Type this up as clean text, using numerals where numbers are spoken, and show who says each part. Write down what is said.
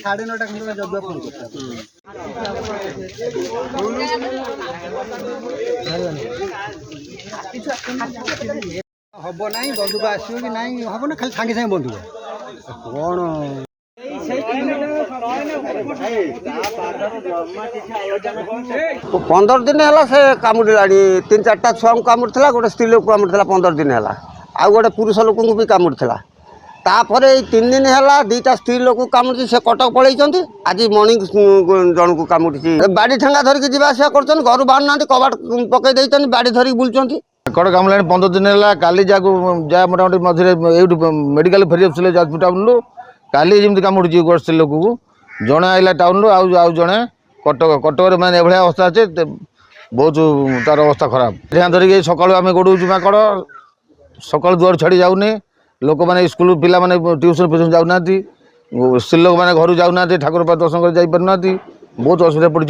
Speaker 1: साढ़े 9टा खंड जब फोन हम ना बंधुक आसो कि ना हम ना खाली सांगे सांगे बंधुक कौन
Speaker 2: 15 दिन है से कामुड़ा 3-4टा छुआ कामुड़ा गोटे स्त्री लोक कामुड़ा 15 दिन है आ गोटे पुरुष लोक भी कामुड़ा तापर 3 दिन है 2टा स्त्री लोक कामुड़ी से कटक पलैंट आज मर्णिंग जन को कामुड़ी बाड़ी ठेंगा धरिकी जावासा कर घर बाहर ना कबाट पकई बाड़ी धरिकी बुलूँ
Speaker 3: कड़ कामुला 15 दिन है काली जा मोटामोटी मझे मेडिकल फेरी आसले जाजपुर टाउन काली जमी कामुड़ी गोटे स्त्री लोक को जड़े आइला टाउन आउ जड़े कटक कटक मैंने एभलिया अवस्था अच्छे बहुत तार अवस्था खराब ध्यान धरिकी सकालू आम गोड़ाऊँ माकड़ सकाल दुआर छाड़ी जाऊनी लोक मैंने स्कूल पिला माने ट्यूशन फ्यूशन जाऊना स्त्री लोक मैंने घर जाऊना ठाकुर पाख दर्शन कर जाना बहुत असुविधा पड़ी